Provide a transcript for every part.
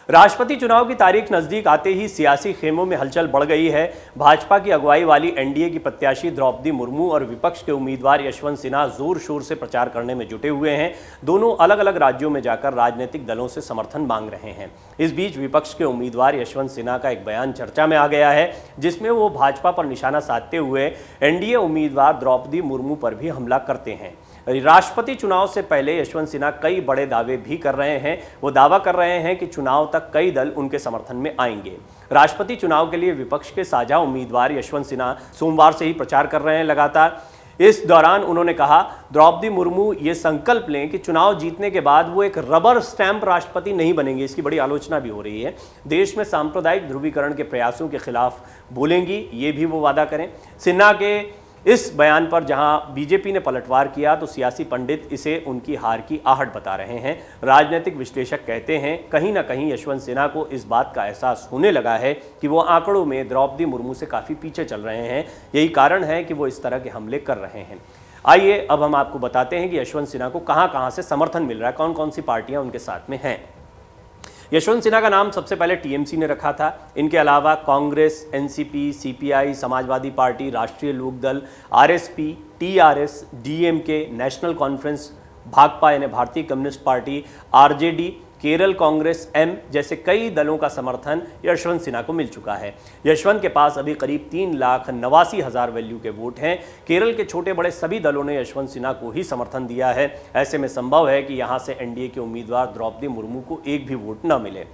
राष्ट्रपति चुनाव की तारीख नजदीक आते ही सियासी खेमों में हलचल बढ़ गई है। भाजपा की अगुवाई वाली एनडीए की प्रत्याशी द्रौपदी मुर्मू और विपक्ष के उम्मीदवार यशवंत सिन्हा जोर शोर से प्रचार करने में जुटे हुए हैं। दोनों अलग अलग राज्यों में जाकर राजनीतिक दलों से समर्थन मांग रहे हैं। इस बीच विपक्ष के उम्मीदवार यशवंत सिन्हा का एक बयान चर्चा में आ गया है, जिसमें वो भाजपा पर निशाना साधते हुए एनडीए उम्मीदवार द्रौपदी मुर्मू पर भी हमला करते हैं। राष्ट्रपति चुनाव से पहले यशवंत सिन्हा कई बड़े दावे भी कर रहे हैं। वो दावा कर रहे हैं कि चुनाव तक कई दल उनके समर्थन में आएंगे। राष्ट्रपति चुनाव के लिए विपक्ष के साझा उम्मीदवार यशवंत सिन्हा सोमवार से ही प्रचार कर रहे हैं लगातार। इस दौरान उन्होंने कहा, द्रौपदी मुर्मू ये संकल्प लें कि चुनाव जीतने के बाद वो एक रबर स्टैंप राष्ट्रपति नहीं बनेंगे। इसकी बड़ी आलोचना भी हो रही है। देश में सांप्रदायिक ध्रुवीकरण के प्रयासों के खिलाफ बोलेंगी, ये भी वो वादा करें। सिन्हा के इस बयान पर जहां बीजेपी ने पलटवार किया, तो सियासी पंडित इसे उनकी हार की आहट बता रहे हैं। राजनीतिक विश्लेषक कहते हैं, कहीं ना कहीं यशवंत सिन्हा को इस बात का एहसास होने लगा है कि वो आंकड़ों में द्रौपदी मुर्मू से काफ़ी पीछे चल रहे हैं। यही कारण है कि वो इस तरह के हमले कर रहे हैं। आइए अब हम आपको बताते हैं कि यशवंत सिन्हा को कहां कहां से समर्थन मिल रहा है, कौन कौन सी पार्टियां उनके साथ में हैं। यशवंत सिन्हा का नाम सबसे पहले टीएमसी ने रखा था। इनके अलावा Congress, NCP, CPI, Samajwadi Party, Rashtriya Lokdal, RSP, TRS, DMK, National Conference, Bhakpa यानी Bharatiya Communist Party, RJD, Kerala Congress M जैसे कई दलों का समर्थन यशवंत सिन्हा को मिल चुका है। यशवंत के पास अभी करीब 3,89,000 वैल्यू के वोट हैं। केरल के छोटे बड़े सभी दलों ने यशवंत सिन्हा को ही समर्थन दिया है। ऐसे में संभव है कि यहां से एनडीए के उम्मीदवार द्रौपदी मुर्मू को एक भी वोट न मिले।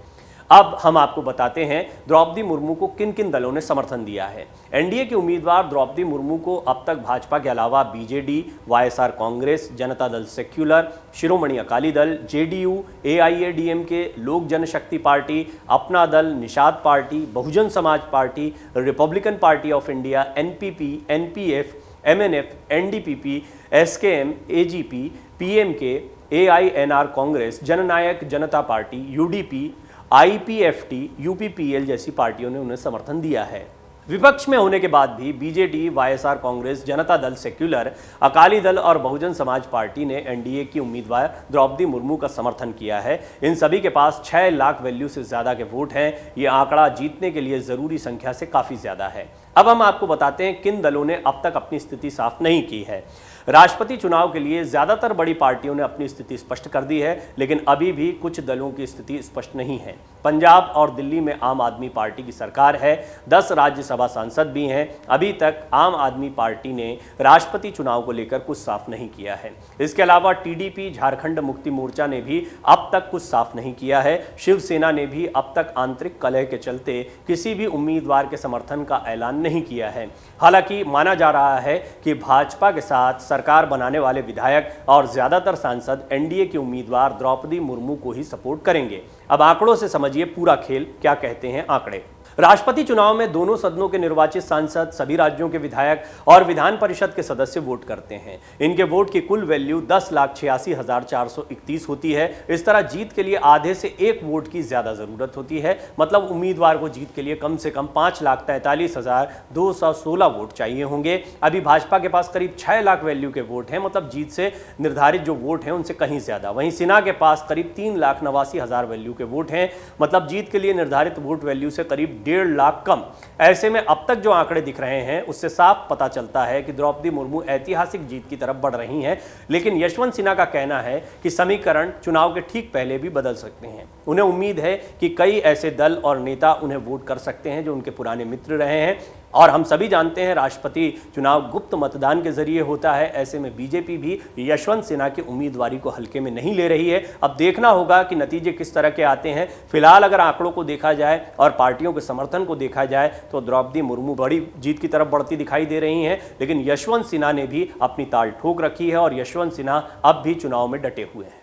अब हम आपको बताते हैं द्रौपदी मुर्मू को किन किन दलों ने समर्थन दिया है। एनडीए के उम्मीदवार द्रौपदी मुर्मू को अब तक भाजपा के अलावा BJD, YSR Congress, Janata Dal secular, Shiromani Akali Dal, JDU, AIADMK, लोक जनशक्ति पार्टी, अपना दल, Nishad Party, Bahujan Samaj Party, Republican Party of India, NPP, NPF, MNF, NDPP, SKM, AGP, PMK, AINR Congress, Jannayak Janata Party, UDP, IPFT, UPPL जैसी पार्टियों ने उन्हें समर्थन दिया है। विपक्ष में होने के बाद भी BJD, YSR Congress, Janata Dal secular, Akali Dal और बहुजन समाज पार्टी ने एनडीए की उम्मीदवार द्रौपदी मुर्मू का समर्थन किया है। इन सभी के पास 6 लाख वैल्यू से ज्यादा के वोट हैं। ये आंकड़ा जीतने के लिए जरूरी संख्या से काफी ज्यादा है। अब हम आपको बताते हैं किन दलों ने अब तक अपनी स्थिति साफ नहीं की है। राष्ट्रपति चुनाव के लिए ज्यादातर बड़ी पार्टियों ने अपनी स्थिति स्पष्ट कर दी है, लेकिन अभी भी कुछ दलों की स्थिति स्पष्ट नहीं है। पंजाब और दिल्ली में आम आदमी पार्टी की सरकार है। 10 राज्यसभा सांसद भी हैं। अभी तक आम आदमी पार्टी ने राष्ट्रपति चुनाव को लेकर कुछ साफ नहीं किया है। इसके अलावा टीडीपी, झारखंड मुक्ति मोर्चा ने भी अब तक कुछ साफ नहीं किया है। शिवसेना ने भी अब तक आंतरिक कलह के चलते किसी भी उम्मीदवार के समर्थन का ऐलान नहीं किया है। हालांकि माना जा रहा है कि भाजपा के साथ सरकार बनाने वाले विधायक और ज्यादातर सांसद एनडीए के उम्मीदवार द्रौपदी मुर्मू को ही सपोर्ट करेंगे। अब आंकड़ों से समझिए पूरा खेल, क्या कहते हैं आंकड़े। राष्ट्रपति चुनाव में दोनों सदनों के निर्वाचित सांसद, सभी राज्यों के विधायक और विधान परिषद के सदस्य वोट करते हैं। इनके वोट की कुल वैल्यू 10,86,431 होती है। इस तरह जीत के लिए आधे से एक वोट की ज्यादा जरूरत होती है। मतलब उम्मीदवार को जीत के लिए कम से कम 5,43,216 वोट चाहिए होंगे। अभी भाजपा के पास करीब 6 लाख वैल्यू के वोट हैं, मतलब जीत से निर्धारित जो वोट हैं उनसे कहीं ज्यादा। वहीं सिन्हा के पास करीब 3,89,000 वैल्यू के वोट हैं, मतलब जीत के लिए निर्धारित वोट वैल्यू से करीब 1.5 लाख कम। ऐसे में अब तक जो आंकड़े दिख रहे हैं उससे साफ पता चलता है कि द्रौपदी मुर्मू ऐतिहासिक जीत की तरफ बढ़ रही हैं। लेकिन यशवंत सिन्हा का कहना है कि समीकरण चुनाव के ठीक पहले भी बदल सकते हैं। उन्हें उम्मीद है कि कई ऐसे दल और नेता उन्हें वोट कर सकते हैं जो उनके पुराने मित्र रहे हैं। और हम सभी जानते हैं राष्ट्रपति चुनाव गुप्त मतदान के जरिए होता है। ऐसे में बीजेपी भी यशवंत सिन्हा की उम्मीदवारी को हल्के में नहीं ले रही है। अब देखना होगा कि नतीजे किस तरह के आते हैं। फिलहाल अगर आंकड़ों को देखा जाए और पार्टियों के समर्थन को देखा जाए तो द्रौपदी मुर्मू बड़ी जीत की तरफ बढ़ती दिखाई दे रही हैं। लेकिन यशवंत सिन्हा ने भी अपनी ताल ठोक रखी है और यशवंत सिन्हा अब भी चुनाव में डटे हुए हैं।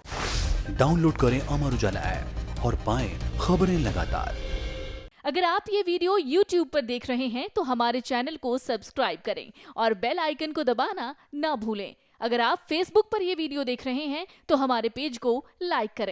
डाउनलोड करें अमर उजाला ऐप और पाएं खबरें लगातार। अगर आप ये वीडियो YouTube पर देख रहे हैं तो हमारे चैनल को सब्सक्राइब करें और बेल आइकन को दबाना ना भूलें। अगर आप Facebook पर ये वीडियो देख रहे हैं तो हमारे पेज को लाइक करें।